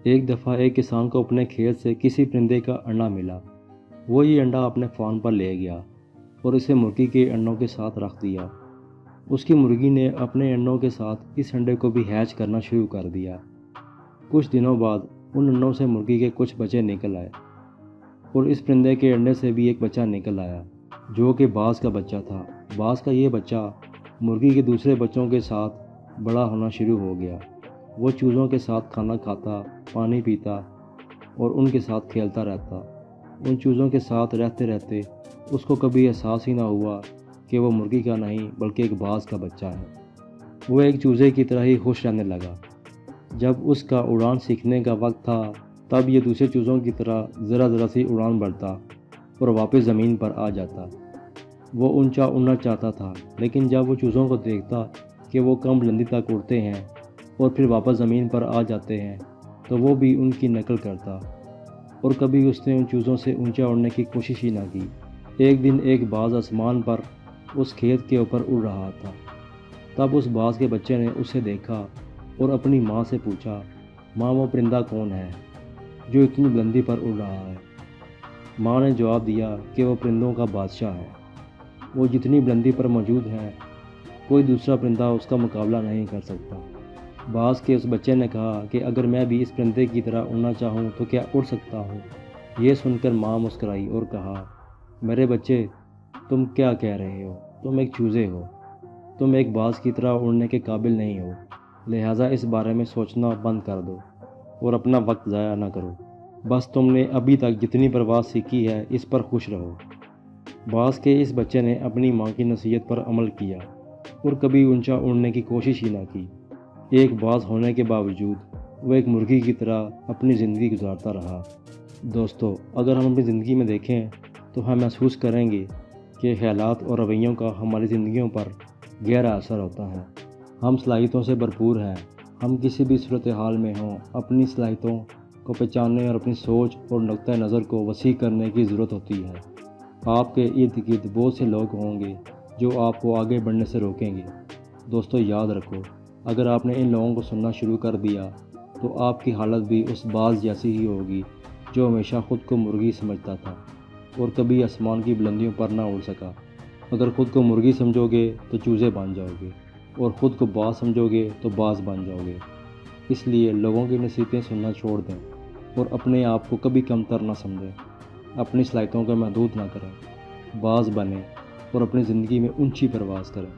ایک دفعہ ایک کسان کو اپنے کھیت سے کسی پرندے کا انڈا ملا۔ وہ یہ انڈا اپنے فارم پر لے گیا اور اسے مرغی کے انڈوں کے ساتھ رکھ دیا۔ اس کی مرغی نے اپنے انڈوں کے ساتھ اس انڈے کو بھی ہیچ کرنا شروع کر دیا۔ کچھ دنوں بعد ان انڈوں سے مرغی کے کچھ بچے نکل آئے اور اس پرندے کے انڈے سے بھی ایک بچہ نکل آیا جو کہ باز کا بچہ تھا۔ باز کا یہ بچہ مرغی کے دوسرے بچوں کے ساتھ بڑا ہونا شروع ہو گیا۔ وہ چوزوں کے ساتھ کھانا کھاتا، پانی پیتا اور ان کے ساتھ کھیلتا رہتا۔ ان چوزوں کے ساتھ رہتے رہتے اس کو کبھی احساس ہی نہ ہوا کہ وہ مرغی کا نہیں بلکہ ایک باز کا بچہ ہے۔ وہ ایک چوزے کی طرح ہی خوش رہنے لگا۔ جب اس کا اڑان سیکھنے کا وقت تھا تب یہ دوسرے چوزوں کی طرح ذرا ذرا سی اڑان بھرتا اور واپس زمین پر آ جاتا۔ وہ اونچا اڑنا چاہتا تھا، لیکن جب وہ چوزوں کو دیکھتا کہ وہ کم بلندی تک اڑتے ہیں اور پھر واپس زمین پر آ جاتے ہیں تو وہ بھی ان کی نقل کرتا، اور کبھی اس نے ان چوزوں سے اونچا اڑنے کی کوشش ہی نہ کی۔ ایک دن ایک باز آسمان پر اس کھیت کے اوپر اڑ رہا تھا۔ تب اس باز کے بچے نے اسے دیکھا اور اپنی ماں سے پوچھا، ماں وہ پرندہ کون ہے جو اتنی بلندی پر اڑ رہا ہے؟ ماں نے جواب دیا کہ وہ پرندوں کا بادشاہ ہے۔ وہ جتنی بلندی پر موجود ہے کوئی دوسرا پرندہ اس کا مقابلہ نہیں کر سکتا۔ باز کے اس بچے نے کہا کہ اگر میں بھی اس پرندے کی طرح اڑنا چاہوں تو کیا اڑ سکتا ہوں؟ یہ سن کر ماں مسکرائی اور کہا، میرے بچے تم کیا کہہ رہے ہو؟ تم ایک چوزے ہو، تم ایک باز کی طرح اڑنے کے قابل نہیں ہو، لہٰذا اس بارے میں سوچنا بند کر دو اور اپنا وقت ضائع نہ کرو۔ بس تم نے ابھی تک جتنی پرواز سیکھی ہے اس پر خوش رہو۔ باز کے اس بچے نے اپنی ماں کی نصیحت پر عمل کیا اور کبھی اونچا اڑنے کی کوشش ہی نہ کی۔ ایک باز ہونے کے باوجود وہ ایک مرغی کی طرح اپنی زندگی گزارتا رہا۔ دوستو، اگر ہم اپنی زندگی میں دیکھیں تو ہم محسوس کریں گے کہ خیالات اور رویوں کا ہماری زندگیوں پر گہرا اثر ہوتا ہے۔ ہم صلاحیتوں سے بھرپور ہیں۔ ہم کسی بھی صورتحال میں ہوں، اپنی صلاحیتوں کو پہچاننے اور اپنی سوچ اور نقطہ نظر کو وسیع کرنے کی ضرورت ہوتی ہے۔ آپ کے ارد گرد بہت سے لوگ ہوں گے جو آپ کو آگے بڑھنے سے روکیں گے۔ دوستو، یاد رکھو، اگر آپ نے ان لوگوں کو سننا شروع کر دیا تو آپ کی حالت بھی اس باز جیسی ہی ہوگی جو ہمیشہ خود کو مرغی سمجھتا تھا اور کبھی آسمان کی بلندیوں پر نہ اڑ سکا۔ اگر خود کو مرغی سمجھو گے تو چوزے بن جاؤ گے، اور خود کو باز سمجھو گے تو باز بن جاؤ گے۔ اس لیے لوگوں کی نصیحتیں سننا چھوڑ دیں اور اپنے آپ کو کبھی کمتر نہ سمجھیں۔ اپنی صلاحیتوں کو محدود نہ کریں، باز بنیں اور اپنی زندگی میں اونچی پرواز کریں۔